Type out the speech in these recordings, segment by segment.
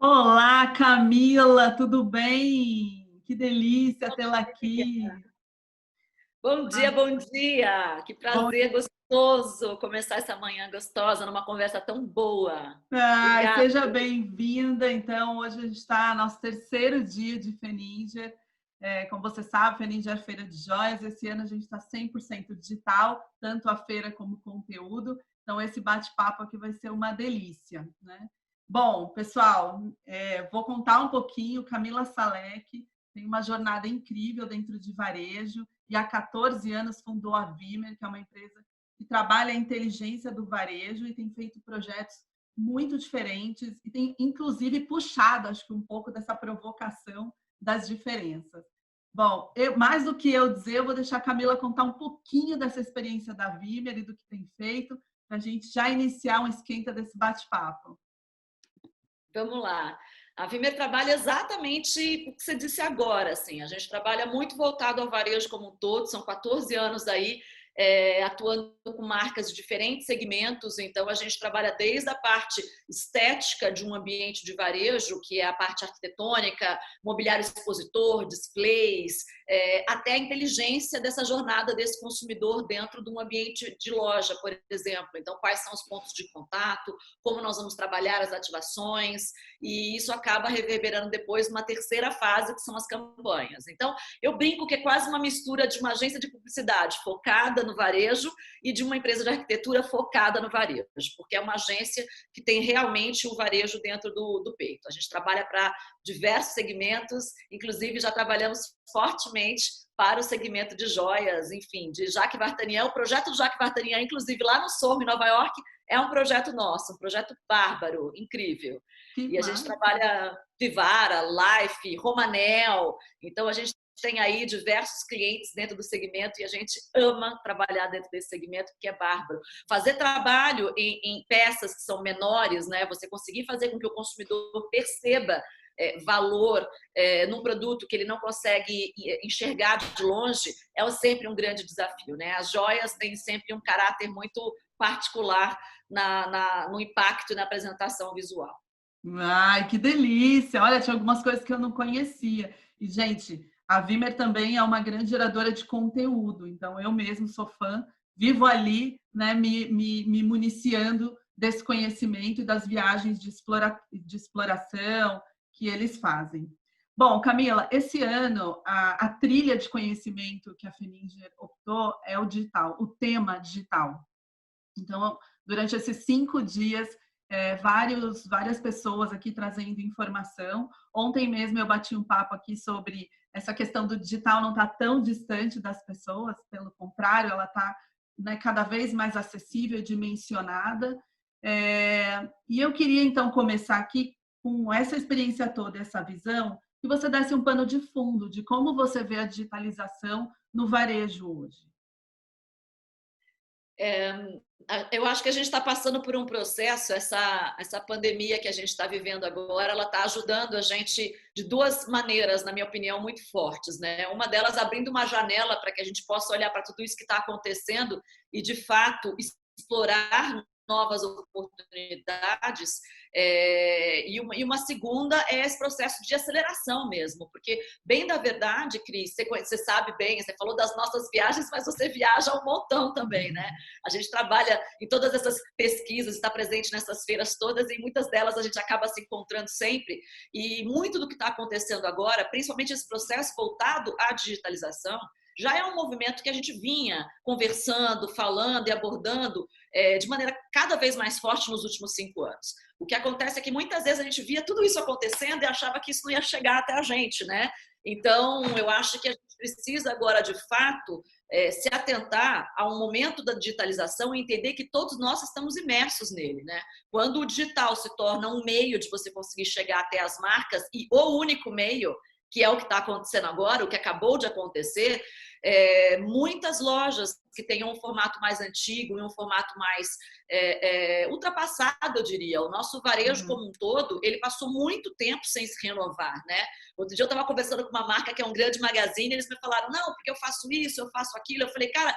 Olá, Camila, tudo bem? Que delícia tê-la aqui. Bom dia, bom dia! Que Bom, prazer gostoso começar essa manhã gostosa numa conversa tão boa. Obrigada. seja bem-vinda. Então, hoje a gente está no nosso terceiro dia de Feninger. Como você sabe, Feninger é feira de joias. Esse ano a gente está 100% digital, tanto a feira como o conteúdo. Então, esse bate-papo aqui vai ser uma delícia, né? Bom, pessoal, vou contar um pouquinho. Camila Salek tem uma jornada incrível dentro de varejo e há 14 anos fundou a Vimer, que é uma empresa que trabalha a inteligência do varejo e tem feito projetos muito diferentes e tem, inclusive, puxado, acho que um pouco dessa provocação das diferenças. Bom, mais do que eu dizer, eu vou deixar a Camila contar um pouquinho dessa experiência da Vimer e do que tem feito, para a gente já iniciar um esquenta desse bate-papo. Vamos lá. A Vimer trabalha exatamente o que você disse agora, assim. A gente trabalha muito voltado ao varejo como um todo, são 14 anos aí atuando com marcas de diferentes segmentos, então a gente trabalha desde a parte estética de um ambiente de varejo, que é a parte arquitetônica, mobiliário expositor, displays, até a inteligência dessa jornada desse consumidor dentro de um ambiente de loja, por exemplo. Então, quais são os pontos de contato, como nós vamos trabalhar as ativações, e isso acaba reverberando depois numa terceira fase, que são as campanhas. Então, eu brinco que é quase uma mistura de uma agência de publicidade focada no varejo e de uma empresa de arquitetura focada no varejo, porque é uma agência que tem realmente o varejo dentro do peito. A gente trabalha para diversos segmentos, inclusive já trabalhamos fortemente para o segmento de joias, enfim, de Jacques Vartanian. O projeto do Jacques Vartanian, inclusive lá no Soho, em Nova York, é um projeto nosso, um projeto bárbaro, incrível. Que E a gente massa! trabalha Vivara, Life, Romanel, então a gente tem aí diversos clientes dentro do segmento e a gente ama trabalhar dentro desse segmento, porque é bárbaro. Fazer trabalho em peças que são menores, né? Você conseguir fazer com que o consumidor perceba valor num produto que ele não consegue enxergar de longe, é sempre um grande desafio, né? As joias têm sempre um caráter muito particular no impacto e na apresentação visual. Ai, que delícia! Olha, tinha algumas coisas que eu não conhecia. E, gente, a Vimer também é uma grande geradora de conteúdo. Então, eu mesmo sou fã, vivo ali, né, me municiando desse conhecimento e das viagens de exploração que eles fazem. Bom, Camila, esse ano a trilha de conhecimento que a Feninger optou é o digital, o tema digital. Então, durante esses 5 dias, várias pessoas aqui trazendo informação. Ontem mesmo eu bati um papo aqui sobre essa questão do digital não estar tão distante das pessoas, pelo contrário, ela está, né, cada vez mais acessível, dimensionada. E eu queria, então, começar aqui com essa experiência toda, essa visão, que você desse um pano de fundo de como você vê a digitalização no varejo hoje. É, eu acho que a gente está passando por um processo, essa pandemia que a gente está vivendo agora, ela está ajudando a gente de duas maneiras, na minha opinião, muito fortes, né? Uma delas abrindo uma janela para que a gente possa olhar para tudo isso que está acontecendo e, de fato, explorar novas oportunidades. E uma segunda é esse processo de aceleração mesmo, porque, bem da verdade, Cris, você sabe bem, você falou das nossas viagens, mas você viaja um montão também, né? A gente trabalha em todas essas pesquisas, está presente nessas feiras todas e muitas delas a gente acaba se encontrando sempre. E muito do que está acontecendo agora, principalmente esse processo voltado à digitalização, já é um movimento que a gente vinha conversando, falando e abordando de maneira cada vez mais forte nos últimos 5 anos. O que acontece é que muitas vezes a gente via tudo isso acontecendo e achava que isso não ia chegar até a gente, né? Então, eu acho que a gente precisa agora, de fato, se atentar a um momento da digitalização e entender que todos nós estamos imersos nele, né? Quando o digital se torna um meio de você conseguir chegar até as marcas e o único meio, que é o que está acontecendo agora, o que acabou de acontecer, muitas lojas que tenham um formato mais antigo e um formato mais ultrapassado, eu diria. O nosso varejo Uhum. como um todo, ele passou muito tempo sem se renovar, né? Outro dia eu estava conversando com uma marca que é um grande magazine, eles me falaram, não, porque eu faço isso, eu faço aquilo. Eu falei, cara,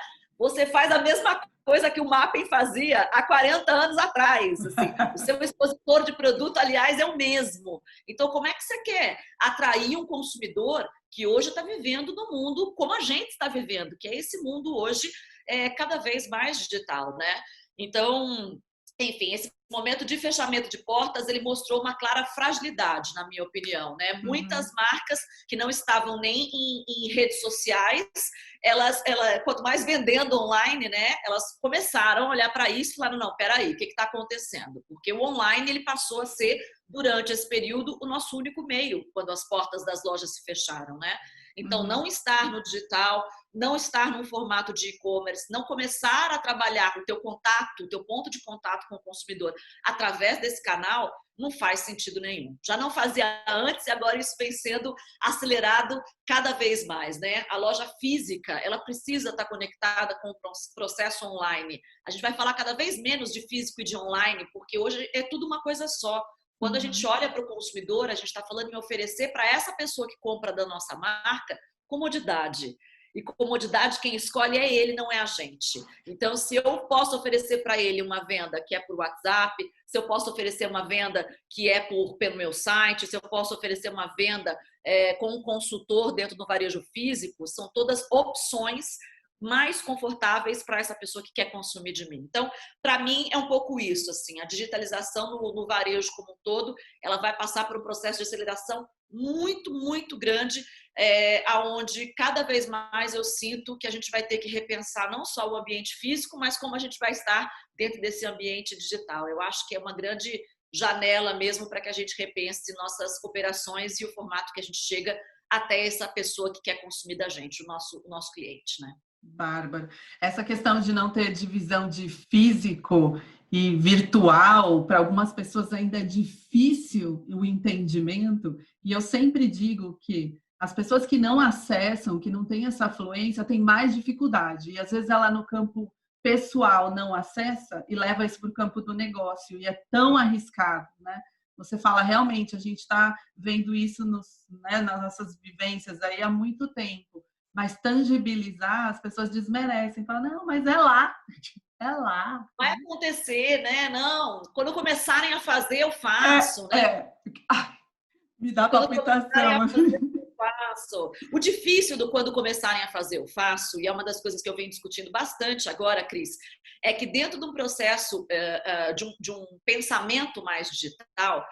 você faz a mesma coisa que o Mapping fazia há 40 anos atrás. Assim. O seu expositor de produto, aliás, é o mesmo. Então, como é que você quer atrair um consumidor que hoje está vivendo no mundo como a gente está vivendo, que é esse mundo hoje cada vez mais digital, né? Então, enfim, esse momento de fechamento de portas, ele mostrou uma clara fragilidade, na minha opinião, né? Muitas marcas que não estavam nem em redes sociais, elas, quanto mais vendendo online, né? Elas começaram a olhar para isso e falaram, não, peraí, o que está acontecendo? Porque o online, ele passou a ser, durante esse período, o nosso único meio, quando as portas das lojas se fecharam, né? Então, não estar no digital, não estar num formato de e-commerce, não começar a trabalhar o teu contato, o teu ponto de contato com o consumidor através desse canal, não faz sentido nenhum. Já não fazia antes e agora isso vem sendo acelerado cada vez mais, né? A loja física, ela precisa estar conectada com o processo online. A gente vai falar cada vez menos de físico e de online, porque hoje é tudo uma coisa só. Quando a gente olha para o consumidor, a gente está falando em oferecer para essa pessoa que compra da nossa marca comodidade. E comodidade, quem escolhe é ele, não é a gente. Então, se eu posso oferecer para ele uma venda que é por WhatsApp, se eu posso oferecer uma venda que é pelo meu site, se eu posso oferecer uma venda com um consultor dentro do varejo físico, são todas opções mais confortáveis para essa pessoa que quer consumir de mim. Então, para mim, é um pouco isso, assim, a digitalização no varejo como um todo, ela vai passar por um processo de aceleração muito, muito grande, aonde cada vez mais eu sinto que a gente vai ter que repensar não só o ambiente físico, mas como a gente vai estar dentro desse ambiente digital. Eu acho que é uma grande janela mesmo para que a gente repense nossas operações e o formato que a gente chega até essa pessoa que quer consumir da gente, o nosso cliente, né? Bárbara, essa questão de não ter divisão de físico e virtual, para algumas pessoas ainda é difícil o entendimento, e eu sempre digo que as pessoas que não acessam, que não têm essa fluência, têm mais dificuldade, e às vezes ela no campo pessoal não acessa e leva isso para o campo do negócio, e é tão arriscado, né? Você fala, realmente, a gente está vendo isso nas nossas vivências aí há muito tempo. Mas tangibilizar, as pessoas desmerecem. Falam, não, mas é lá. É lá. Vai acontecer, né? Não. Quando começarem a fazer, eu faço, né? Ai, me dá palpitação. Eu faço. O difícil do quando começarem a fazer, eu faço, e é uma das coisas que eu venho discutindo bastante agora, Cris, é que dentro de um processo, de um pensamento mais digital,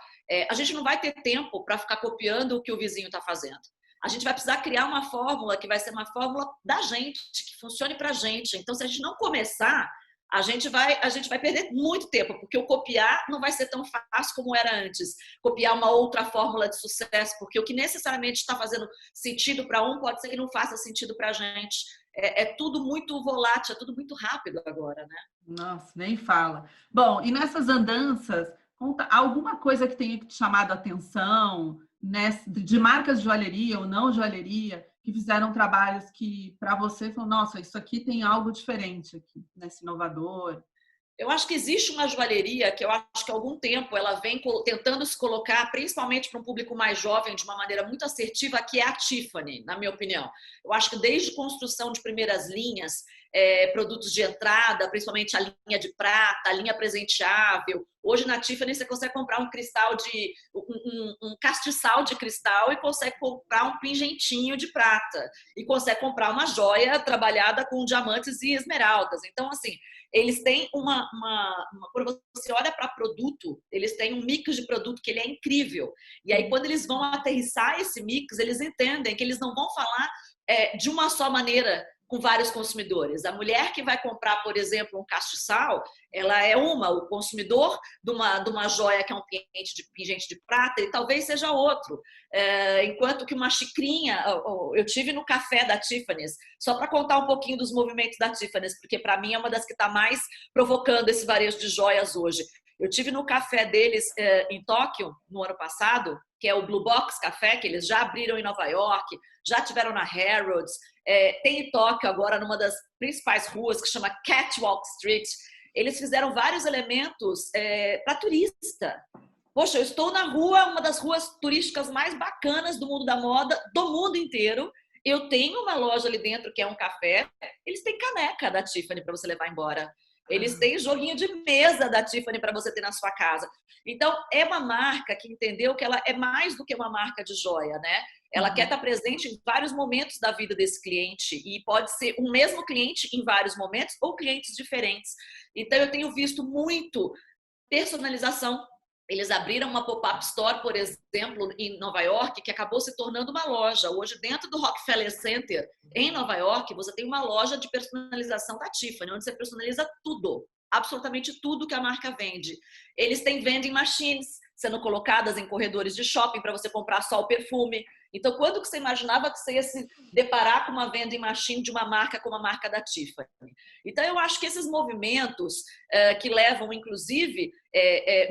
a gente não vai ter tempo para ficar copiando o que o vizinho está fazendo. A gente vai precisar criar uma fórmula que vai ser uma fórmula da gente, que funcione para a gente. Então, se a gente não começar, a gente vai perder muito tempo, porque o copiar não vai ser tão fácil como era antes. Copiar uma outra fórmula de sucesso, porque o que necessariamente está fazendo sentido para um pode ser que não faça sentido para a gente. É tudo muito volátil, é tudo muito rápido agora, né? Nossa, nem fala. Bom, e nessas andanças, conta alguma coisa que tenha te chamado a atenção, né, de marcas de joalheria ou não joalheria, que fizeram trabalhos que, para você, falam, nossa, isso aqui tem algo diferente aqui, nesse inovador. Eu acho que existe uma joalheria que eu acho que há algum tempo ela vem tentando se colocar, principalmente para um público mais jovem, de uma maneira muito assertiva, que é a Tiffany, na minha opinião. Eu acho que desde construção de primeiras linhas, produtos de entrada, principalmente a linha de prata, a linha presenteável. Hoje na Tiffany você consegue comprar um cristal um castiçal de cristal e consegue comprar um pingentinho de prata e consegue comprar uma joia trabalhada com diamantes e esmeraldas. Então, assim, eles têm quando você olha para produto, eles têm um mix de produto que ele é incrível. E aí, quando eles vão aterrissar esse mix, eles entendem que eles não vão falar de uma só maneira com vários consumidores. A mulher que vai comprar, por exemplo, um castiçal, ela é o consumidor de uma joia que é um pingente de prata, e talvez seja outro. Enquanto que uma xicrinha, eu tive no café da Tiffany's, só para contar um pouquinho dos movimentos da Tiffany's, porque para mim é uma das que está mais provocando esse varejo de joias hoje. Eu tive no café deles em Tóquio, no ano passado, que é o Blue Box Café, que eles já abriram em Nova York, já tiveram na Harrods, tem em Tóquio agora, numa das principais ruas, que chama Catwalk Street. Eles fizeram vários elementos para turista. Poxa, eu estou na rua, uma das ruas turísticas mais bacanas do mundo da moda, do mundo inteiro, Eu tenho uma loja ali dentro que é um café, eles têm caneca da Tiffany para você levar embora. Eles têm joguinho de mesa da Tiffany para você ter na sua casa. Então, é uma marca que entendeu que ela é mais do que uma marca de joia, né? Ela quer estar presente em vários momentos da vida desse cliente e pode ser o mesmo cliente em vários momentos ou clientes diferentes. Então, eu tenho visto muito personalização. Eles abriram uma pop-up store, por exemplo, em Nova York, que acabou se tornando uma loja. Hoje, dentro do Rockefeller Center, em Nova York, você tem uma loja de personalização da Tiffany, onde você personaliza tudo, absolutamente tudo que a marca vende. Eles têm vending machines sendo colocadas em corredores de shopping para você comprar só o perfume. Então, quando que você imaginava que você ia se deparar com uma vending machine de uma marca como a marca da Tiffany? Então, eu acho que esses movimentos que levam, inclusive,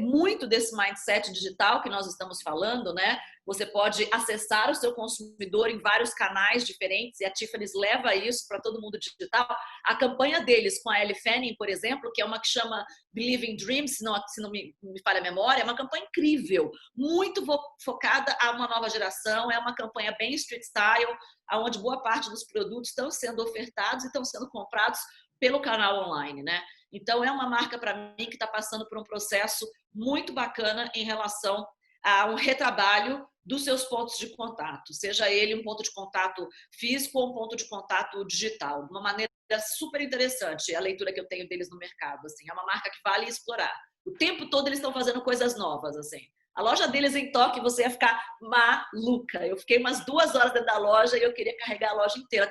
muito desse mindset digital que nós estamos falando, né? Você pode acessar o seu consumidor em vários canais diferentes e a Tiffany's leva isso para todo mundo digital. A campanha deles com a Elle Fanning, por exemplo, que é uma que chama Believe in Dreams, se não me falha a memória, é uma campanha incrível, muito focada a uma nova geração, é uma campanha bem street style, onde boa parte dos produtos estão sendo ofertados e estão sendo comprados pelo canal online, né? Então, é uma marca para mim que está passando por um processo muito bacana em relação a um retrabalho dos seus pontos de contato, seja ele um ponto de contato físico ou um ponto de contato digital. De uma maneira super interessante a leitura que eu tenho deles no mercado. Assim, é uma marca que vale explorar. O tempo todo eles estão fazendo coisas novas. Assim. A loja deles em Tóquio, você ia ficar maluca. Eu fiquei umas 2 horas dentro da loja e eu queria carregar a loja inteira.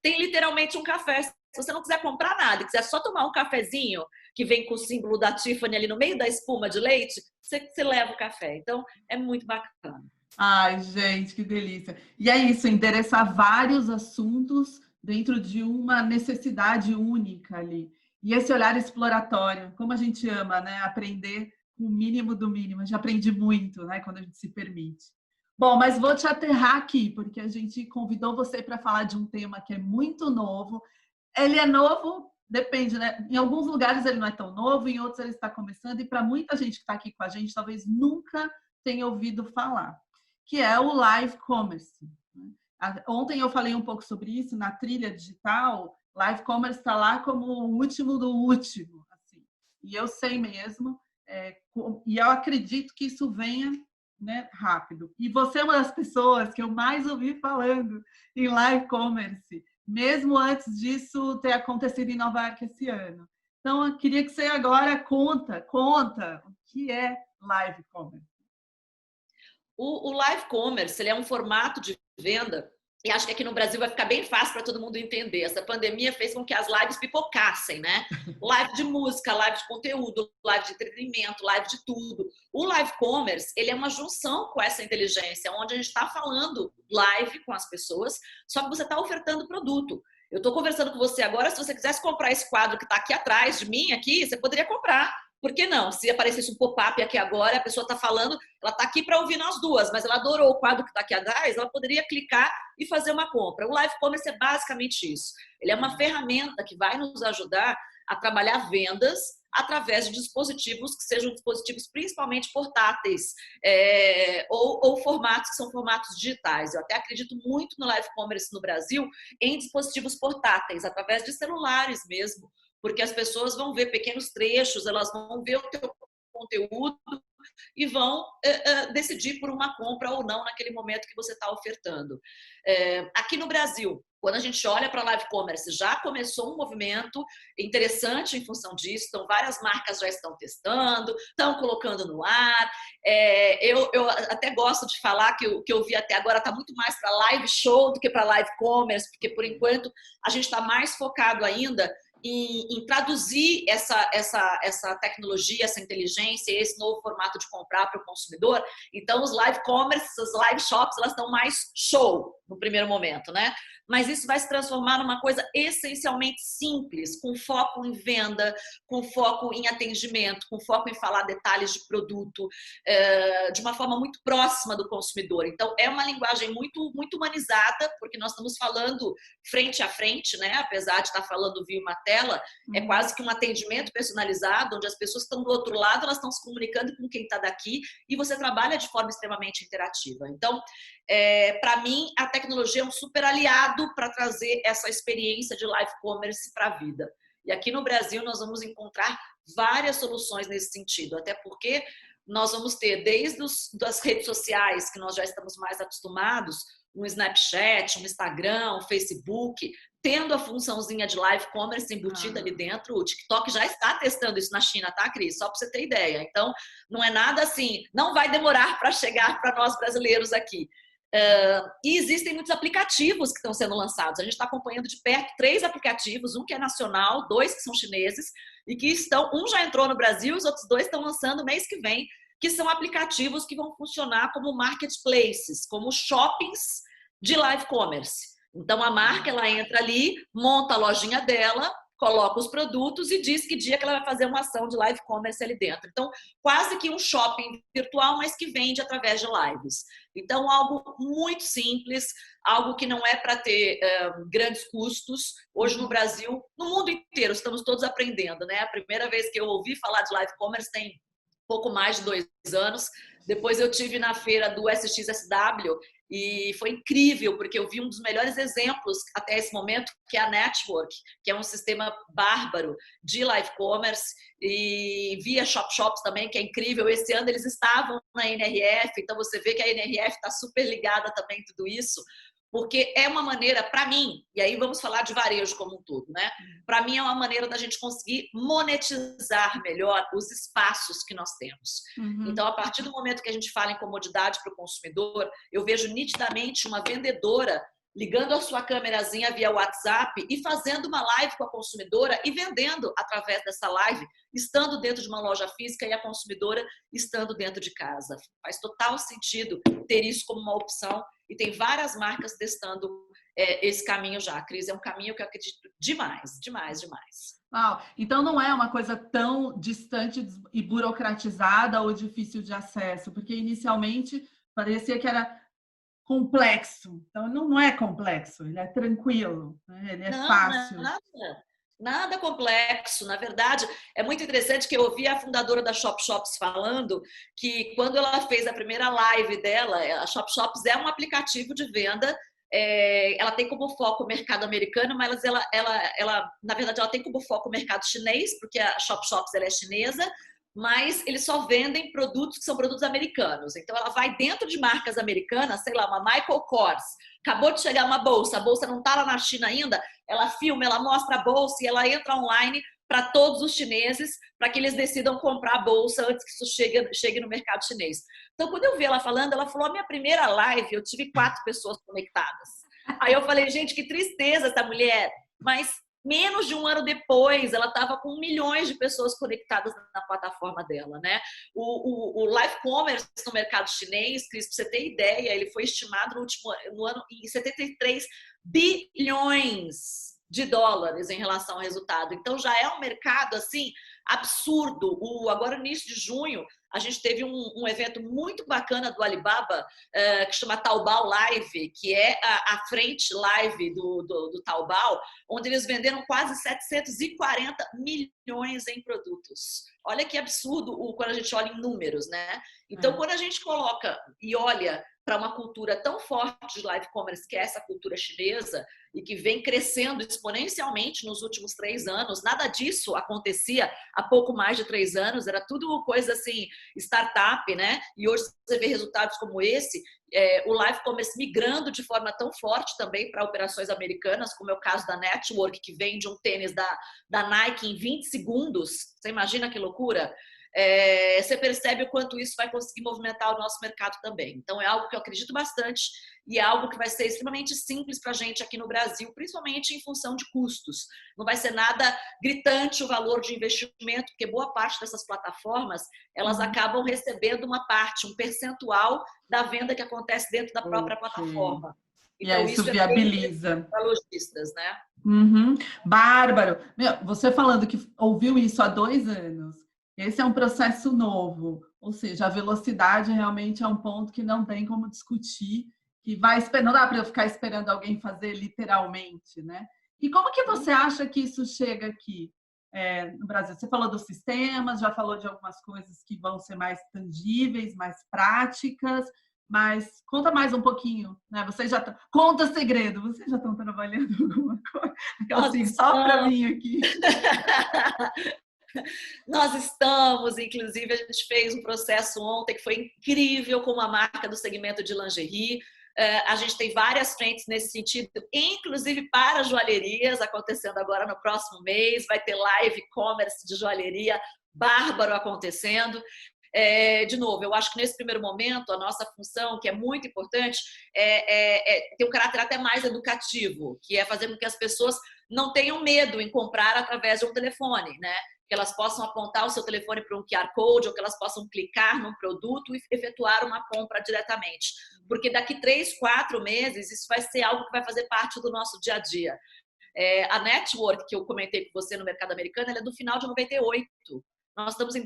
Tem literalmente um café. Se você não quiser comprar nada e quiser só tomar um cafezinho que vem com o símbolo da Tiffany ali no meio da espuma de leite, você leva o café. Então, é muito bacana. Ai, gente, que delícia. E é isso, endereçar vários assuntos dentro de uma necessidade única ali. E esse olhar exploratório, como a gente ama, né? Aprender o mínimo do mínimo. Eu já aprendi muito, né? Quando a gente se permite. Bom, mas vou te aterrar aqui, porque a gente convidou você para falar de um tema que é muito novo. Ele é novo, depende, né? Em alguns lugares ele não é tão novo, em outros ele está começando, e para muita gente que está aqui com a gente, talvez nunca tenha ouvido falar, que é o live commerce. Ontem eu falei um pouco sobre isso na trilha digital. Live commerce está lá como o último do último, assim. E eu sei mesmo, e eu acredito que isso venha, né, rápido. E você é uma das pessoas que eu mais ouvi falando em live commerce, mesmo antes disso ter acontecido em Nova York esse ano. Então, eu queria que você agora conta o que é live commerce. O live commerce, ele é um formato de venda e acho que aqui no Brasil vai ficar bem fácil para todo mundo entender. Essa pandemia fez com que as lives pipocassem, né? Live de música, live de conteúdo, live de entretenimento, live de tudo. O live commerce, ele é uma junção com essa inteligência, onde a gente está falando live com as pessoas, só que você está ofertando produto. Eu estou conversando com você agora, se você quisesse comprar esse quadro que está aqui atrás de mim, aqui, você poderia comprar. Por que não? Se aparecesse um pop-up aqui agora, a pessoa está falando, ela está aqui para ouvir nós duas, mas ela adorou o quadro que está aqui atrás, ela poderia clicar e fazer uma compra. O live commerce é basicamente isso. Ele é uma ferramenta que vai nos ajudar a trabalhar vendas através de dispositivos que sejam dispositivos principalmente portáteis ou formatos que são formatos digitais. Eu até acredito muito no live commerce no Brasil em dispositivos portáteis, através de celulares mesmo, porque as pessoas vão ver pequenos trechos, elas vão ver o teu conteúdo e vão decidir por uma compra ou não naquele momento que você está ofertando. Aqui no Brasil, quando a gente olha para live commerce, já começou um movimento interessante em função disso, então várias marcas já estão testando, estão colocando no ar. Eu até gosto de falar que o que eu vi até agora está muito mais para live show do que para live commerce, porque por enquanto a gente está mais focado ainda em traduzir essa tecnologia, essa inteligência, esse novo formato de comprar para o consumidor. Então, os live commerce, as live shops, elas estão mais show no primeiro momento, né? Mas isso vai se transformar numa coisa essencialmente simples, com foco em venda, com foco em atendimento, com foco em falar detalhes de produto, de uma forma muito próxima do consumidor. Então, é uma linguagem muito, muito humanizada, porque nós estamos falando frente a frente, né? Apesar de estar falando via uma tela, tela, é quase que um atendimento personalizado, onde as pessoas que estão do outro lado, elas estão se comunicando com quem está daqui e você trabalha de forma extremamente interativa. Então, para mim, a tecnologia é um super aliado para trazer essa experiência de live commerce para a vida. E aqui no Brasil nós vamos encontrar várias soluções nesse sentido, até porque nós vamos ter desde das redes sociais, que nós já estamos mais acostumados, um Snapchat, um Instagram, um Facebook, tendo a funçãozinha de live commerce embutida ali dentro. O TikTok já está testando isso na China, tá, Cris? Só para você ter ideia. Então, não é nada assim, não vai demorar para chegar para nós brasileiros aqui. E existem muitos aplicativos que estão sendo lançados. A gente está acompanhando de perto 3 aplicativos, um que é nacional, 2 que são chineses, e que um já entrou no Brasil, os outros 2 estão lançando mês que vem, que são aplicativos que vão funcionar como marketplaces, como shoppings de live commerce. Então, a marca, ela entra ali, monta a lojinha dela, coloca os produtos e diz que dia que ela vai fazer uma ação de live commerce ali dentro. Então, quase que um shopping virtual, mas que vende através de lives. Então, algo muito simples, algo que não é para ter grandes custos. Hoje no Brasil, no mundo inteiro, estamos todos aprendendo, né? A primeira vez que eu ouvi falar de live commerce tem pouco mais de 2 anos. Depois eu tive na feira do SXSW e foi incrível, porque eu vi um dos melhores exemplos até esse momento, que é a Network, que é um sistema bárbaro de live commerce, e via Shop também, que é incrível. Esse ano eles estavam na NRF, então você vê que a NRF está super ligada também em tudo isso, porque é uma maneira, para mim, e aí vamos falar de varejo como um todo, né? Para mim é uma maneira da gente conseguir monetizar melhor os espaços que nós temos. Então, a partir do momento que a gente fala em comodidade para o consumidor, eu vejo nitidamente uma vendedora ligando a sua câmerazinha via WhatsApp e fazendo uma live com a consumidora e vendendo através dessa live, estando dentro de uma loja física e a consumidora estando dentro de casa. Faz total sentido ter isso como uma opção e tem várias marcas testando esse caminho já. Cris, é um caminho que eu acredito demais. Uau. Então não é uma coisa tão distante e burocratizada ou difícil de acesso, porque inicialmente parecia que era complexo. Então não é complexo, ele é tranquilo, né? Ele é fácil. Nada complexo. Na verdade, é muito interessante que eu ouvi a fundadora da Shops falando que quando ela fez a primeira live dela, a Shops é um aplicativo de venda. Ela tem como foco o mercado americano, mas na verdade, ela tem como foco o mercado chinês, porque a Shops ela é chinesa, mas eles só vendem produtos que são produtos americanos. Então, ela vai dentro de marcas americanas, sei lá, uma Michael Kors, acabou de chegar uma bolsa, a bolsa não está lá na China ainda, ela filma, ela mostra a bolsa e ela entra online para todos os chineses, para que eles decidam comprar a bolsa antes que isso chegue no mercado chinês. Então, quando eu vi ela falando, ela falou, a minha primeira live, eu tive 4 pessoas conectadas. Aí eu falei, gente, que tristeza essa mulher, mas menos de um ano depois, ela estava com milhões de pessoas conectadas na plataforma dela, né? O live commerce no mercado chinês, Cris, para você ter ideia, ele foi estimado no ano em 73 bilhões de dólares em relação ao resultado. Então, já é um mercado, assim, absurdo. Agora, no início de junho, a gente teve um evento muito bacana do Alibaba, que chama Taobao Live, que é a frente live do Taobao, onde eles venderam quase 740 milhões em produtos. Olha que absurdo quando a gente olha em números, né? Então, quando a gente coloca e olha para uma cultura tão forte de live commerce, que é essa cultura chinesa, e que vem crescendo exponencialmente nos últimos 3 anos. Nada disso acontecia há pouco mais de 3 anos, era tudo coisa assim, startup, né? E hoje você vê resultados como esse, o live commerce migrando de forma tão forte também para operações americanas, como é o caso da Network, que vende um tênis da Nike em 20 segundos. Você imagina que loucura? Você percebe o quanto isso vai conseguir movimentar o nosso mercado também. Então, é algo que eu acredito bastante e é algo que vai ser extremamente simples para a gente aqui no Brasil, principalmente em função de custos. Não vai ser nada gritante o valor de investimento, porque boa parte dessas plataformas, elas acabam recebendo uma parte, um percentual da venda que acontece dentro da própria plataforma. Então, e aí isso viabiliza. Para lojistas, né? Bárbaro. Você falando que ouviu isso há 2 anos, esse é um processo novo, ou seja, a velocidade realmente é um ponto que não tem como discutir, que não dá para eu ficar esperando alguém fazer literalmente, né? E como que você acha que isso chega aqui no Brasil? Você falou dos sistemas, já falou de algumas coisas que vão ser mais tangíveis, mais práticas, mas conta mais um pouquinho, né? Vocês já conta segredo, vocês já estão trabalhando alguma coisa? Aquela assim, só para mim aqui. Nós estamos, inclusive, a gente fez um processo ontem que foi incrível com uma marca do segmento de lingerie. A gente tem várias frentes nesse sentido, inclusive para joalherias, acontecendo agora no próximo mês. Vai ter live e-commerce de joalheria bárbaro acontecendo. De novo, eu acho que nesse primeiro momento a nossa função, que é muito importante, tem um caráter até mais educativo, que é fazer com que as pessoas não tenham medo em comprar através de um telefone, né? Que elas possam apontar o seu telefone para um QR Code ou que elas possam clicar num produto e efetuar uma compra diretamente. Porque daqui 3, 4 meses isso vai ser algo que vai fazer parte do nosso dia a dia. A network que eu comentei com você no mercado americano, ela é do final de 98. Nós estamos em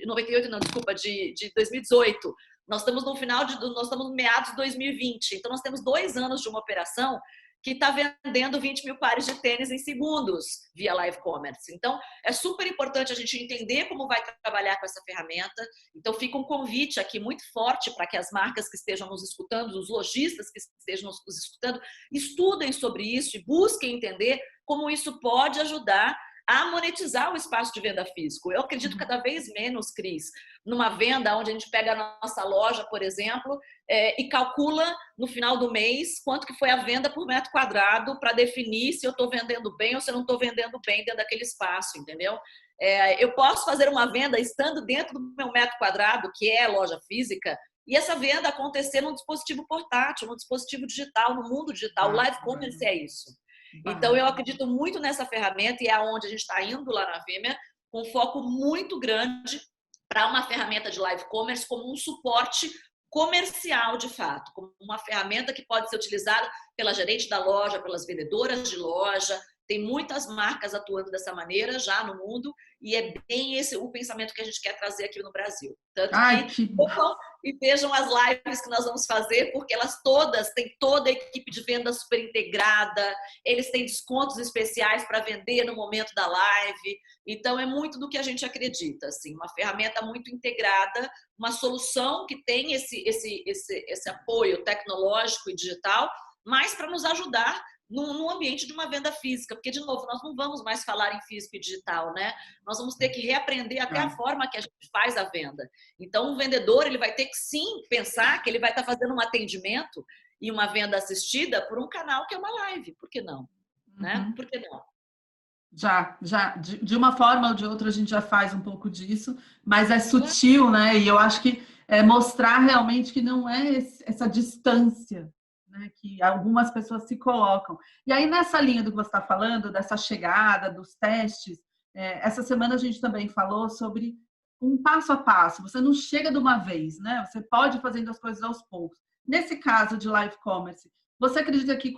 98, não, desculpa, de 2018. Nós estamos no nós estamos no meados de 2020. Então, nós temos 2 anos de uma operação que está vendendo 20 mil pares de tênis em segundos via live commerce. Então, é super importante a gente entender como vai trabalhar com essa ferramenta. Então, fica um convite aqui muito forte para que as marcas que estejam nos escutando, os lojistas que estejam nos escutando, estudem sobre isso e busquem entender como isso pode ajudar a monetizar o espaço de venda físico. Eu acredito cada vez menos, Cris, numa venda onde a gente pega a nossa loja, por exemplo, e calcula no final do mês quanto que foi a venda por metro quadrado para definir se eu estou vendendo bem ou se eu não estou vendendo bem dentro daquele espaço, entendeu? Eu posso fazer uma venda estando dentro do meu metro quadrado, que é a loja física, e essa venda acontecer num dispositivo portátil, num dispositivo digital, no mundo digital. O live commerce é isso. Então, eu acredito muito nessa ferramenta e é onde a gente está indo lá na Vimeo, com um foco muito grande para uma ferramenta de live commerce como um suporte comercial, de fato, como uma ferramenta que pode ser utilizada pela gerente da loja, pelas vendedoras de loja. Tem muitas marcas atuando dessa maneira já no mundo e é bem esse o pensamento que a gente quer trazer aqui no Brasil. Tanto que e vejam as lives que nós vamos fazer, porque elas todas têm toda a equipe de venda super integrada, eles têm descontos especiais para vender no momento da live. Então, é muito do que a gente acredita, assim, uma ferramenta muito integrada, uma solução que tem esse apoio tecnológico e digital, mas para nos ajudar no ambiente de uma venda física, porque, de novo, nós não vamos mais falar em físico e digital, né? Nós vamos ter que reaprender até a forma que a gente faz a venda. Então, o vendedor ele vai ter que, sim, pensar que ele vai estar fazendo um atendimento e uma venda assistida por um canal que é uma live. Por que não? Né? Por que não? Já, de uma forma ou de outra a gente já faz um pouco disso, mas é sutil, né? E eu acho que é mostrar realmente que não é essa distância, né, que algumas pessoas se colocam. E aí, nessa linha do que você está falando, dessa chegada, dos testes, essa semana a gente também falou sobre um passo a passo. Você não chega de uma vez, né? Você pode ir fazendo as coisas aos poucos. Nesse caso de live commerce, você acredita que,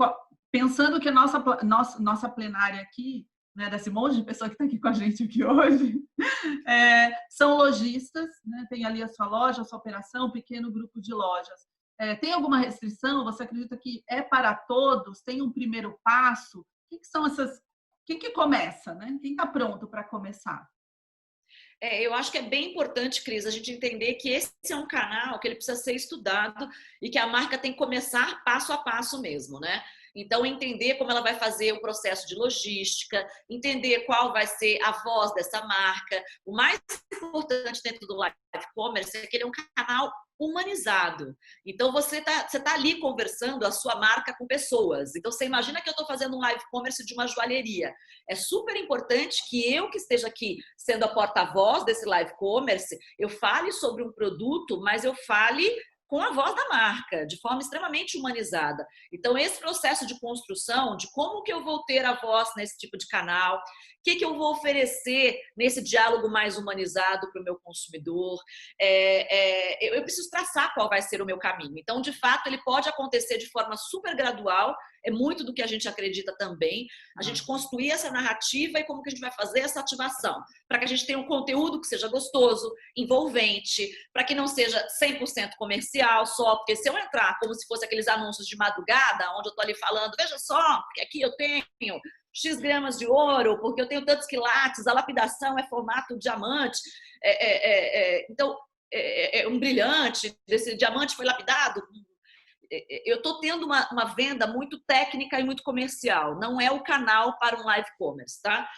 pensando que a nossa plenária aqui, né, desse monte de pessoa que está aqui com a gente aqui hoje, são lojistas, né? Tem ali a sua loja, a sua operação, um pequeno grupo de lojas. Tem alguma restrição? Você acredita que é para todos? Tem um primeiro passo? O que são essas... Quem que começa, né? Quem está pronto para começar? Eu acho que é bem importante, Cris, a gente entender que esse é um canal que ele precisa ser estudado e que a marca tem que começar passo a passo mesmo, né? Então, entender como ela vai fazer o processo de logística, entender qual vai ser a voz dessa marca. O mais importante dentro do live commerce é que ele é um canal humanizado. Então, você tá ali conversando a sua marca com pessoas. Então, você imagina que eu estou fazendo um live commerce de uma joalheria. É super importante que eu que esteja aqui sendo a porta-voz desse live commerce, eu fale sobre um produto, mas eu fale com a voz da marca, de forma extremamente humanizada. Então, esse processo de construção, de como que eu vou ter a voz nesse tipo de canal, o que eu vou oferecer nesse diálogo mais humanizado para o meu consumidor, eu preciso traçar qual vai ser o meu caminho. Então, de fato, ele pode acontecer de forma super gradual, é muito do que a gente acredita também, a gente construir essa narrativa e como que a gente vai fazer essa ativação, para que a gente tenha um conteúdo que seja gostoso, envolvente, para que não seja 100% comercial, superficial só, porque se eu entrar como se fosse aqueles anúncios de madrugada, onde eu estou ali falando, veja só, porque aqui eu tenho X gramas de ouro, porque eu tenho tantos quilates, a lapidação é formato diamante, então um brilhante, esse diamante foi lapidado. Eu estou tendo uma venda muito técnica e muito comercial. Não é o canal para um live commerce, tá?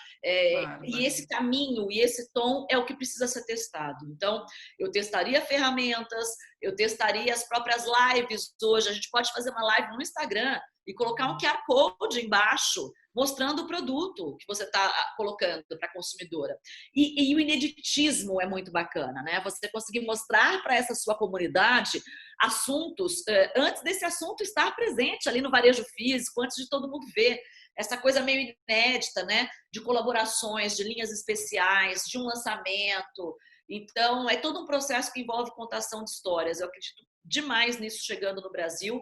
E esse caminho e esse tom é o que precisa ser testado. Então, eu testaria ferramentas, eu testaria as próprias lives hoje. A gente pode fazer uma live no Instagram e colocar um QR Code embaixo mostrando o produto que você está colocando para a consumidora. E o ineditismo é muito bacana, né? Você conseguir mostrar para essa sua comunidade assuntos, antes desse assunto estar presente ali no varejo físico, antes de todo mundo ver. Essa coisa meio inédita, né? De colaborações, de linhas especiais, de um lançamento. Então, é todo um processo que envolve contação de histórias. Eu acredito demais nisso chegando no Brasil.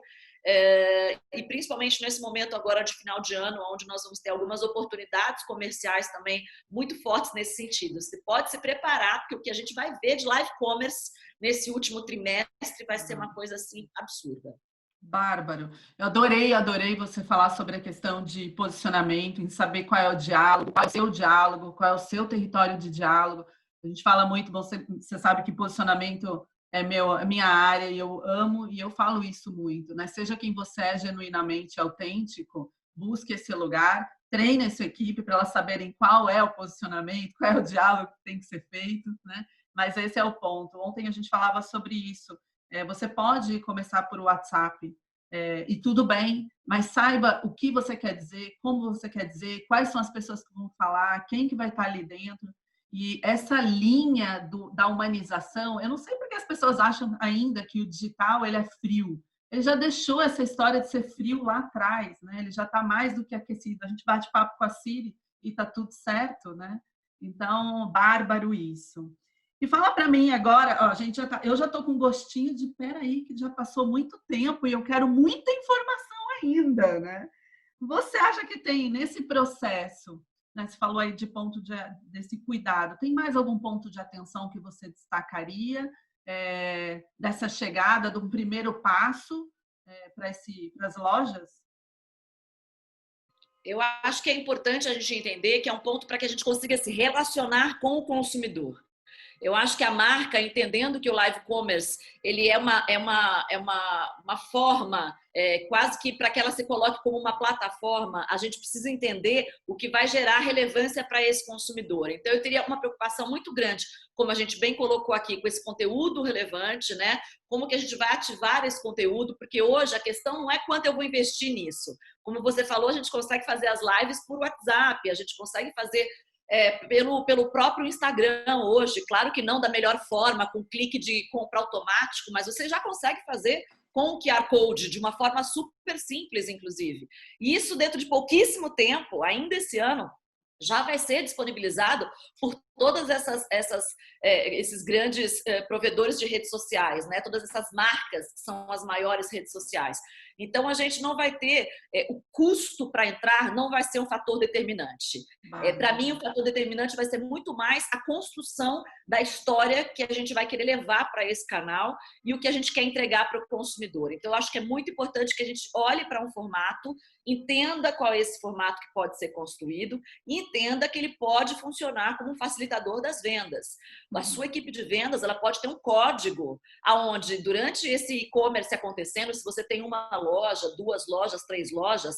E principalmente nesse momento agora de final de ano, onde nós vamos ter algumas oportunidades comerciais também muito fortes nesse sentido. Você pode se preparar, porque o que a gente vai ver de live commerce nesse último trimestre vai ser uma coisa assim absurda. Bárbaro. Eu adorei você falar sobre a questão de posicionamento, em saber qual é o diálogo, qual é o seu diálogo, qual é o seu território de diálogo. A gente fala muito, você sabe que posicionamento é minha área e eu amo e eu falo isso muito, né? Seja quem você é genuinamente autêntico, busque esse lugar, treine a sua equipe para elas saberem qual é o posicionamento, qual é o diálogo que tem que ser feito, né? Mas esse é o ponto. Ontem a gente falava sobre isso. Você pode começar por WhatsApp e tudo bem, mas saiba o que você quer dizer, como você quer dizer, quais são as pessoas que vão falar, quem que vai estar ali dentro. E essa linha da humanização, eu não sei porque as pessoas acham ainda que o digital ele é frio. Ele já deixou essa história de ser frio lá atrás, né? Ele já está mais do que aquecido. A gente bate papo com a Siri e está tudo certo, né? Então, bárbaro isso. E fala para mim agora, ó, eu já estou com gostinho de peraí, que já passou muito tempo e eu quero muita informação ainda, né? Você acha que tem nesse processo, né, você falou aí desse cuidado, tem mais algum ponto de atenção que você destacaria dessa chegada, de um primeiro passo para as lojas? Eu acho que é importante a gente entender que é um ponto para que a gente consiga se relacionar com o consumidor. Eu acho que a marca, entendendo que o live commerce ele é uma forma, quase que para que ela se coloque como uma plataforma, a gente precisa entender o que vai gerar relevância para esse consumidor. Então, eu teria uma preocupação muito grande, como a gente bem colocou aqui, com esse conteúdo relevante, né? Como que a gente vai ativar esse conteúdo, porque hoje a questão não é quanto eu vou investir nisso. Como você falou, a gente consegue fazer as lives por WhatsApp, a gente consegue fazer pelo próprio Instagram hoje, claro que não da melhor forma, com clique de compra automático, mas você já consegue fazer com o QR Code, de uma forma super simples, inclusive. E isso dentro de pouquíssimo tempo, ainda esse ano, já vai ser disponibilizado por todas esses grandes provedores de redes sociais, né? Todas essas marcas que são as maiores redes sociais. Então, a gente não vai ter o custo para entrar, não vai ser um fator determinante. Para mim, o fator determinante vai ser muito mais a construção da história que a gente vai querer levar para esse canal e o que a gente quer entregar para o consumidor. Então, eu acho que é muito importante que a gente olhe para um formato, entenda qual é esse formato que pode ser construído e entenda que ele pode funcionar como um facilitador das vendas. A sua equipe de vendas ela pode ter um código aonde, durante esse e-commerce acontecendo, se você tem uma loja, 2 lojas, 3 lojas,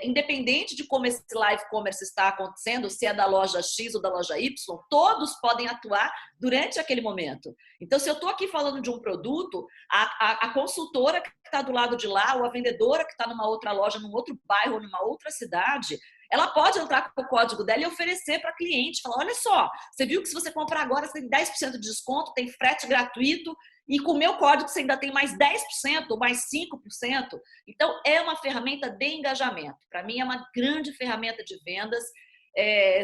independente de como esse live commerce está acontecendo, se é da loja X ou da loja Y, todos podem atuar durante aquele momento. Então, se eu estou aqui falando de um produto, a consultora que está do lado de lá, ou a vendedora que está numa outra loja, num outro bairro, ou numa outra cidade, ela pode entrar com o código dela e oferecer para cliente, falar, olha só, você viu que se você comprar agora, você tem 10% de desconto, tem frete gratuito, e com o meu código você ainda tem mais 10% ou mais 5%. Então, é uma ferramenta de engajamento. Para mim, é uma grande ferramenta de vendas.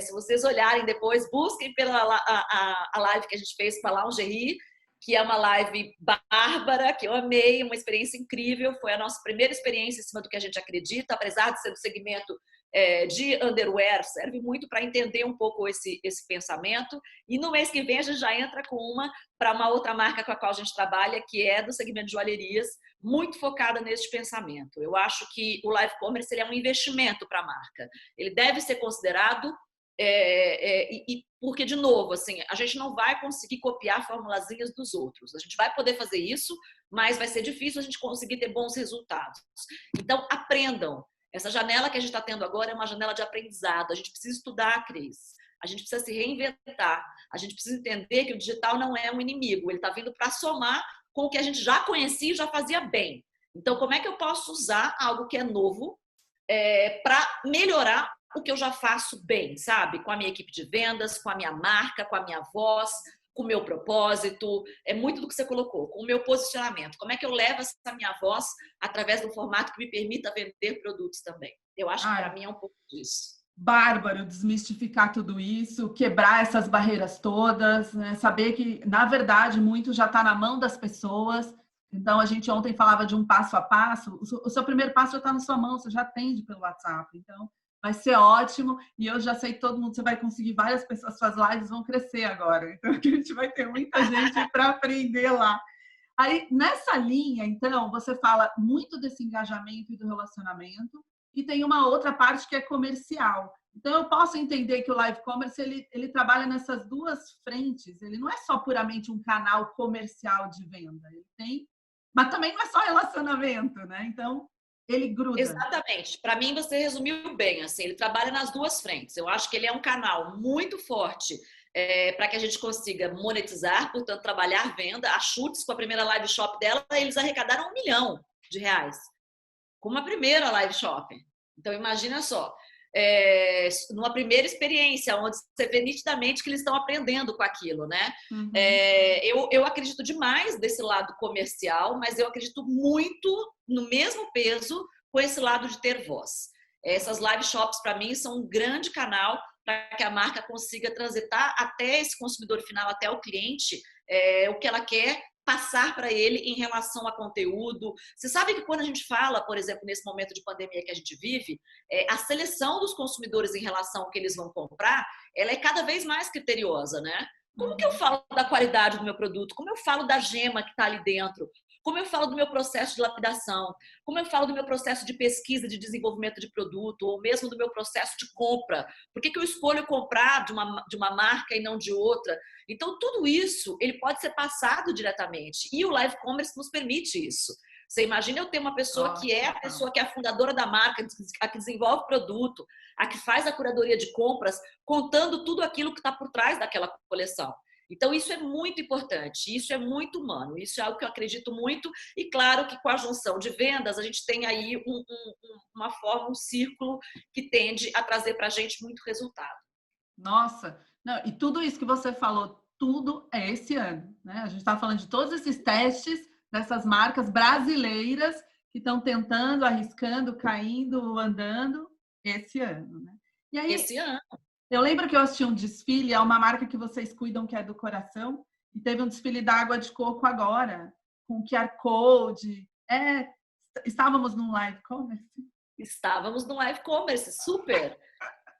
Se vocês olharem depois, busquem pela a live que a gente fez com a Lingerie, que é uma live bárbara, que eu amei, uma experiência incrível. Foi a nossa primeira experiência em cima do que a gente acredita, apesar de ser do segmento de underwear, serve muito para entender um pouco esse pensamento. E no mês que vem a gente já entra com para uma outra marca com a qual a gente trabalha, que é do segmento de joalherias, muito focada nesse pensamento. Eu acho que o live commerce ele é um investimento para a marca. Ele deve ser considerado porque, de novo, assim, a gente não vai conseguir copiar formulazinhas dos outros. A gente vai poder fazer isso, mas vai ser difícil a gente conseguir ter bons resultados. Então, aprendam. Essa janela que a gente está tendo agora é uma janela de aprendizado. A gente precisa estudar, Cris. A gente precisa se reinventar. A gente precisa entender que o digital não é um inimigo. Ele está vindo para somar com o que a gente já conhecia e já fazia bem. Então, como é que eu posso usar algo que é novo para melhorar o que eu já faço bem, sabe? Com a minha equipe de vendas, com a minha marca, com a minha voz, com o meu propósito, é muito do que você colocou, com o meu posicionamento. Como é que eu levo essa minha voz através de um formato que me permita vender produtos também? Eu acho que para mim é um pouco disso. Bárbaro, desmistificar tudo isso, quebrar essas barreiras todas, né? Saber que, na verdade, muito já está na mão das pessoas. Então, a gente ontem falava de um passo a passo. O seu primeiro passo já está na sua mão, você já atende pelo WhatsApp. Então, vai ser ótimo. E eu já sei que todo mundo, você vai conseguir várias pessoas, suas lives vão crescer agora. Então, a gente vai ter muita gente para aprender lá. Aí, nessa linha, então, você fala muito desse engajamento e do relacionamento, e tem uma outra parte que é comercial. Então, eu posso entender que o live commerce ele trabalha nessas duas frentes. Ele não é só puramente um canal comercial de venda. Ele tem, mas também não é só relacionamento, né? Então, ele gruda. Exatamente. Para mim, você resumiu bem. Assim, ele trabalha nas duas frentes. Eu acho que ele é um canal muito forte para que a gente consiga monetizar, portanto, trabalhar venda. A Schutz, com a primeira live shop dela, eles arrecadaram R$1 milhão com uma primeira live shopping. Então, imagina só, numa primeira experiência, onde você vê nitidamente que eles estão aprendendo com aquilo, né? Uhum. Eu acredito demais desse lado comercial, mas eu acredito muito no mesmo peso com esse lado de ter voz. Essas live shops, para mim, são um grande canal para que a marca consiga transitar até esse consumidor final, até o cliente, o que ela quer passar para ele em relação a conteúdo. Você sabe que quando a gente fala, por exemplo, nesse momento de pandemia que a gente vive, a seleção dos consumidores em relação ao que eles vão comprar, ela é cada vez mais criteriosa, né? Como que eu falo da qualidade do meu produto? Como eu falo da gema que está ali dentro? Como eu falo do meu processo de lapidação? Como eu falo do meu processo de pesquisa, de desenvolvimento de produto? Ou mesmo do meu processo de compra? Por que eu escolho comprar de uma marca e não de outra? Então, tudo isso ele pode ser passado diretamente. E o live commerce nos permite isso. Você imagina eu ter uma pessoa que é a pessoa que é a fundadora da marca, a que desenvolve produto, a que faz a curadoria de compras, contando tudo aquilo que está por trás daquela coleção. Então, isso é muito importante, isso é muito humano, isso é algo que eu acredito muito. E claro que com a junção de vendas, a gente tem aí uma forma, um círculo que tende a trazer para a gente muito resultado. Nossa, não, e tudo isso que você falou, tudo é esse ano, né? A gente está falando de todos esses testes dessas marcas brasileiras que estão tentando, arriscando, caindo, andando esse ano, né? E aí, esse ano. Eu lembro que eu assisti um desfile, é uma marca que vocês cuidam, que é do coração, e teve um desfile da água de coco agora, com QR Code. Estávamos num live commerce? Estávamos no live commerce, super.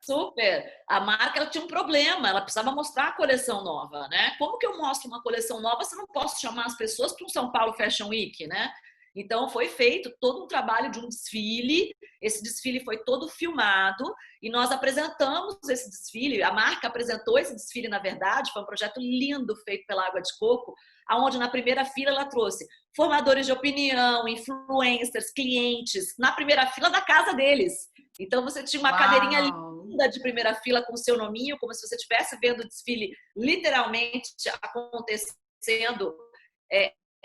Super. A marca ela tinha um problema, ela precisava mostrar a coleção nova, né? Como que eu mostro uma coleção nova se eu não posso chamar as pessoas para um São Paulo Fashion Week, né? Então foi feito todo um trabalho de um desfile. Esse desfile foi todo filmado e nós apresentamos esse desfile. A marca apresentou esse desfile, na verdade, foi um projeto lindo feito pela Água de Coco, aonde na primeira fila ela trouxe formadores de opinião, influencers, clientes, na primeira fila da casa deles. Então você tinha uma cadeirinha linda de primeira fila com o seu nominho, como se você estivesse vendo o desfile literalmente acontecendo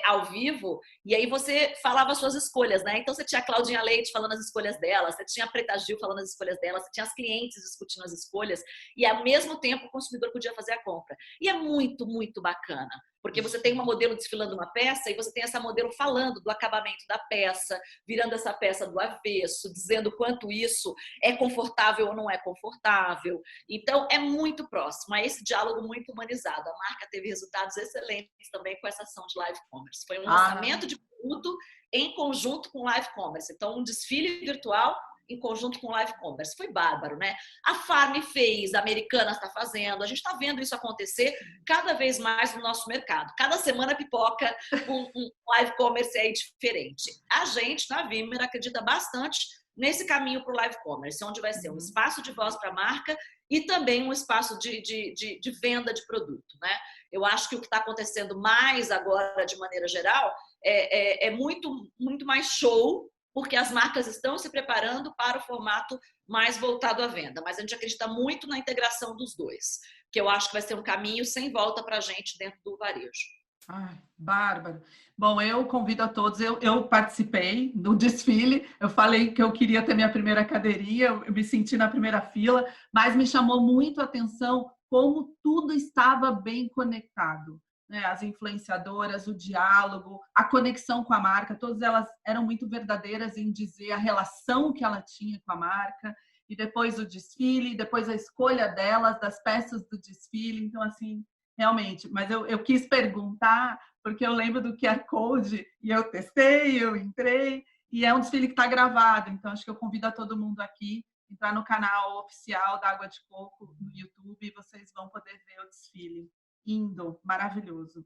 ao vivo, e aí você falava as suas escolhas, né? Então você tinha a Claudinha Leite falando as escolhas dela, você tinha a Preta Gil falando as escolhas dela, você tinha as clientes discutindo as escolhas, e ao mesmo tempo o consumidor podia fazer a compra. E é muito, muito bacana, porque você tem uma modelo desfilando uma peça e você tem essa modelo falando do acabamento da peça, virando essa peça do avesso, dizendo quanto isso é confortável ou não é confortável. Então, é muito próximo, é esse diálogo muito humanizado. A marca teve resultados excelentes também com essa ação de live commerce. Foi um lançamento de produto em conjunto com live commerce. Então, um desfile virtual em conjunto com o Live Commerce. Foi bárbaro, né? A Farm fez, a Americanas está fazendo, a gente está vendo isso acontecer cada vez mais no nosso mercado. Cada semana pipoca um Live Commerce aí diferente. A gente, na Vimmer, acredita bastante nesse caminho para o Live Commerce, onde vai ser um espaço de voz para a marca e também um espaço de venda de produto, né? Eu acho que o que está acontecendo mais agora, de maneira geral, é muito mais show, porque as marcas estão se preparando para o formato mais voltado à venda. Mas a gente acredita muito na integração dos dois, que eu acho que vai ser um caminho sem volta para a gente dentro do varejo. Ai, bárbaro. Bom, eu convido a todos. Eu participei do desfile. Eu falei que eu queria ter minha primeira cadeirinha, eu me senti na primeira fila, mas me chamou muito a atenção como tudo estava bem conectado, né? As influenciadoras, o diálogo, a conexão com a marca, todas elas eram muito verdadeiras em dizer a relação que ela tinha com a marca. E depois o desfile, depois a escolha delas, das peças do desfile. Então, assim, realmente, mas eu quis perguntar, porque eu lembro do QR Code, e eu testei, eu entrei, e é um desfile que está gravado, então acho que eu convido a todo mundo aqui, entrar no canal oficial da Água de Coco no YouTube, e vocês vão poder ver o desfile. Lindo, maravilhoso.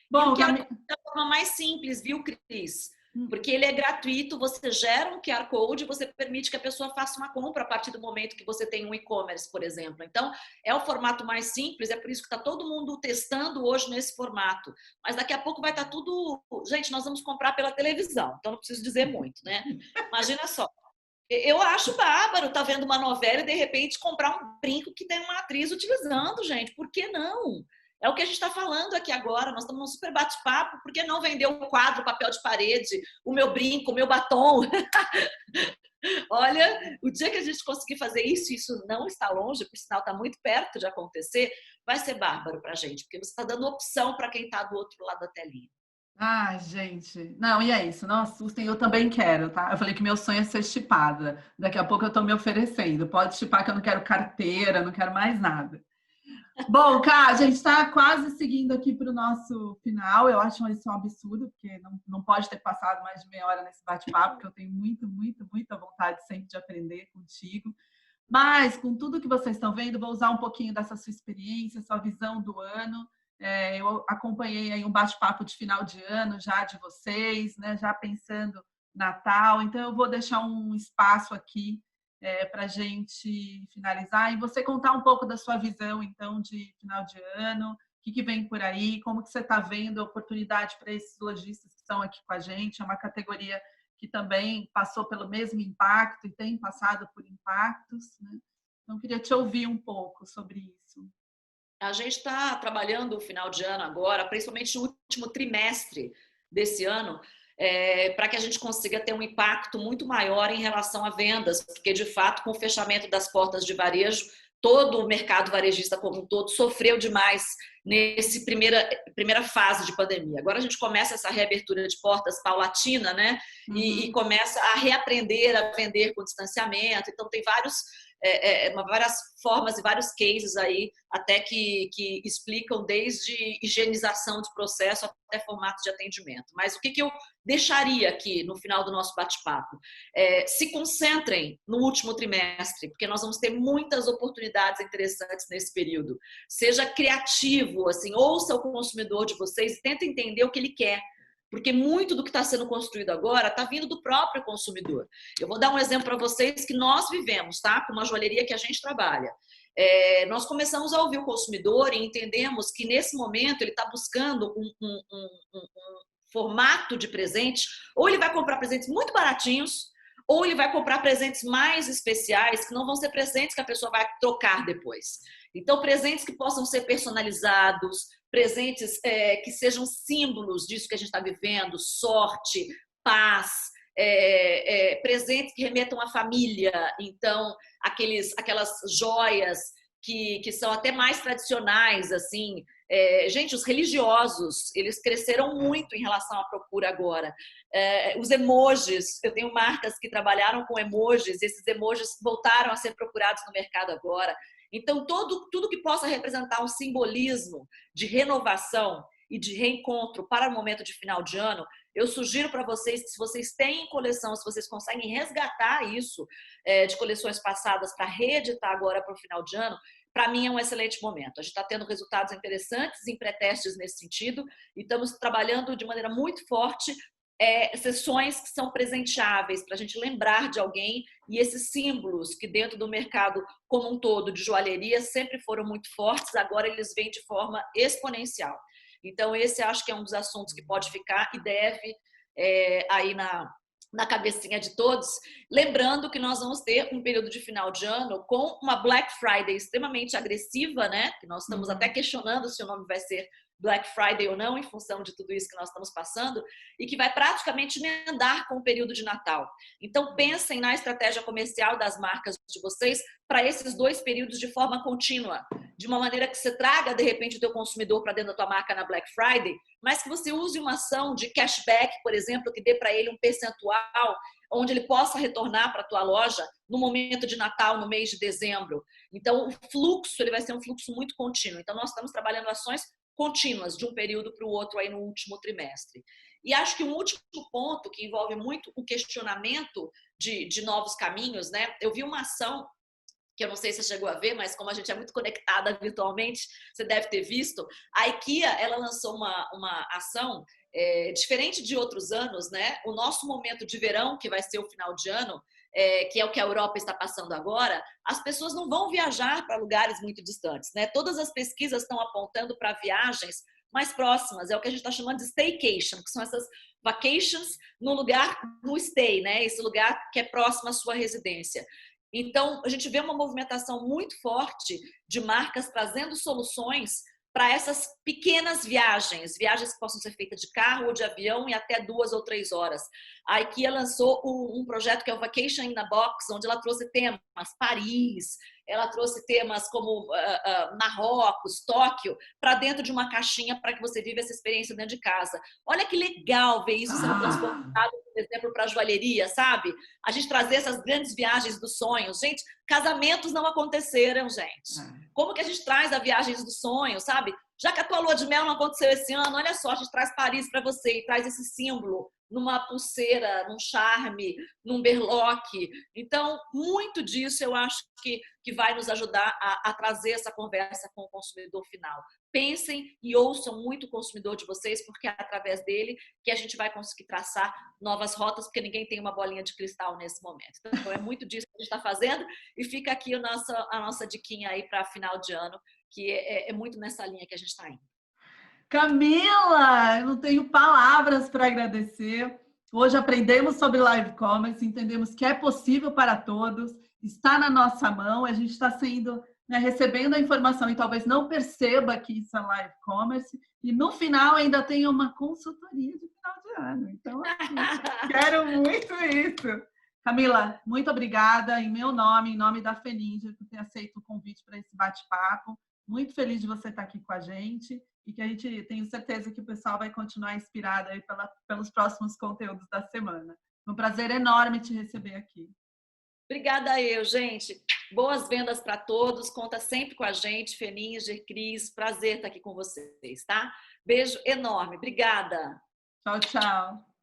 Bom, e o QR Code é a forma mais simples, viu, Cris? Porque ele é gratuito, você gera um QR Code, você permite que a pessoa faça uma compra a partir do momento que você tem um e-commerce, por exemplo. Então, é o formato mais simples, é por isso que está todo mundo testando hoje nesse formato. Mas daqui a pouco vai estar tudo... Gente, nós vamos comprar pela televisão, então não preciso dizer muito, né? Imagina só. Eu acho bárbaro estar vendo uma novela e, de repente, comprar um brinco que tem uma atriz utilizando, gente. Por que não? É o que a gente está falando aqui agora. Nós estamos num super bate-papo. Por que não vender um quadro, papel de parede, o meu brinco, o meu batom? Olha, o dia que a gente conseguir fazer isso não está longe, por sinal está muito perto de acontecer, vai ser bárbaro para a gente, porque você está dando opção para quem está do outro lado da telinha. Ai, gente. Não, e é isso. Não assustem, eu também quero, tá? Eu falei que meu sonho é ser chipada. Daqui a pouco eu estou me oferecendo. Pode chipar que eu não quero carteira, não quero mais nada. Bom, Cá, a gente está quase seguindo aqui para o nosso final. Eu acho isso um absurdo, porque não pode ter passado mais de meia hora nesse bate-papo, porque eu tenho muita vontade sempre de aprender contigo. Mas, com tudo que vocês estão vendo, vou usar um pouquinho dessa sua experiência, sua visão do ano. Eu acompanhei aí um bate-papo de final de ano já de vocês, né? Já pensando Natal. Então, eu vou deixar um espaço aqui para a gente finalizar e você contar um pouco da sua visão, então, de final de ano, o que vem por aí, como que você está vendo a oportunidade para esses lojistas que estão aqui com a gente. É uma categoria que também passou pelo mesmo impacto e tem passado por impactos, né? Então, queria te ouvir um pouco sobre isso. A gente está trabalhando o final de ano agora, principalmente no último trimestre desse ano, para que a gente consiga ter um impacto muito maior em relação a vendas, porque, de fato, com o fechamento das portas de varejo, todo o mercado varejista como um todo sofreu demais nesse primeira fase de pandemia. Agora a gente começa essa reabertura de portas paulatina, né? E começa a reaprender a vender com distanciamento. Então, tem várias formas e vários cases aí, até que explicam desde higienização de processo até formato de atendimento. Mas o que eu deixaria aqui no final do nosso bate-papo? Se concentrem no último trimestre, porque nós vamos ter muitas oportunidades interessantes nesse período. Seja criativo, assim, ouça o consumidor de vocês e tenta entender o que ele quer. Porque muito do que está sendo construído agora está vindo do próprio consumidor. Eu vou dar um exemplo para vocês que nós vivemos, tá? Com uma joalheria que a gente trabalha. Nós começamos a ouvir o consumidor e entendemos que nesse momento ele está buscando um formato de presente, ou ele vai comprar presentes muito baratinhos, ou ele vai comprar presentes mais especiais, que não vão ser presentes que a pessoa vai trocar depois. Então, presentes que possam ser personalizados, presentes que sejam símbolos disso que a gente está vivendo, sorte, paz, presentes que remetam à família. Então, aquelas joias que são até mais tradicionais, assim. Gente, os religiosos, eles cresceram muito em relação à procura agora. Os emojis, eu tenho marcas que trabalharam com emojis, e esses emojis voltaram a ser procurados no mercado agora. Então, tudo que possa representar um simbolismo de renovação e de reencontro para o momento de final de ano, Eu sugiro para vocês que se vocês têm coleção, se vocês conseguem resgatar isso de coleções passadas para reeditar agora para o final de ano, para mim é um excelente momento. A gente está tendo resultados interessantes em pré-testes nesse sentido e estamos trabalhando de maneira muito forte sessões que são presenteáveis para a gente lembrar de alguém, e esses símbolos que dentro do mercado como um todo de joalheria sempre foram muito fortes, agora eles vêm de forma exponencial. Então esse acho que é um dos assuntos que pode ficar e deve aí na cabecinha de todos, lembrando que nós vamos ter um período de final de ano com uma Black Friday extremamente agressiva, né? Que nós estamos até questionando se o nome vai ser Black Friday ou não, em função de tudo isso que nós estamos passando, e que vai praticamente emendar com o período de Natal. Então, pensem na estratégia comercial das marcas de vocês para esses dois períodos de forma contínua, de uma maneira que você traga, de repente, o teu consumidor para dentro da tua marca na Black Friday, mas que você use uma ação de cashback, por exemplo, que dê para ele um percentual onde ele possa retornar para a tua loja no momento de Natal, no mês de dezembro. Então, o fluxo ele vai ser um fluxo muito contínuo. Então, nós estamos trabalhando ações contínuas de um período para o outro aí no último trimestre. E acho que um último ponto que envolve muito o questionamento de novos caminhos, né? Eu vi uma ação que eu não sei se você chegou a ver, mas como a gente é muito conectada virtualmente, você deve ter visto. A IKEA, ela lançou uma ação diferente de outros anos, né? O nosso momento de verão, que vai ser o final de ano, que é o que a Europa está passando agora, as pessoas não vão viajar para lugares muito distantes, né? Todas as pesquisas estão apontando para viagens mais próximas, é o que a gente está chamando de staycation, que são essas vacations no stay, né? Esse lugar que é próximo à sua residência. Então, a gente vê uma movimentação muito forte de marcas trazendo soluções para essas pequenas viagens que possam ser feitas de carro ou de avião em até 2 ou 3 horas. A IKEA lançou um projeto que é o Vacation in a Box, onde ela trouxe temas Paris, ela trouxe temas como Marrocos, Tóquio, para dentro de uma caixinha para que você viva essa experiência dentro de casa. Olha que legal ver isso sendo transportado, por exemplo, para a joalheria, sabe? A gente trazer essas grandes viagens dos sonhos. Gente, casamentos não aconteceram, gente. Como que a gente traz a viagens dos sonhos, sabe? Já que a tua lua de mel não aconteceu esse ano, olha só, a gente traz Paris para você e traz esse símbolo numa pulseira, num charme, num berloque. Então, muito disso eu acho que vai nos ajudar a trazer essa conversa com o consumidor final. Pensem e ouçam muito o consumidor de vocês, porque é através dele que a gente vai conseguir traçar novas rotas, porque ninguém tem uma bolinha de cristal nesse momento. Então, é muito disso que a gente está fazendo, e fica aqui a nossa diquinha aí para final de ano, que é muito nessa linha que a gente está indo. Camila, eu não tenho palavras para agradecer. Hoje aprendemos sobre live commerce, entendemos que é possível para todos, está na nossa mão, a gente está recebendo a informação e talvez não perceba que isso é live commerce, e no final ainda tem uma consultoria de final de ano. Então, assim, quero muito isso. Camila, muito obrigada em meu nome, em nome da Feninja, por ter aceito o convite para esse bate-papo. Muito feliz de você estar aqui com a gente e que a gente tenho certeza que o pessoal vai continuar inspirado aí pelos próximos conteúdos da semana. Foi um prazer enorme te receber aqui. Obrigada gente. Boas vendas para todos. Conta sempre com a gente, Feninger, Cris. Prazer estar aqui com vocês, tá? Beijo enorme. Obrigada. Tchau, tchau.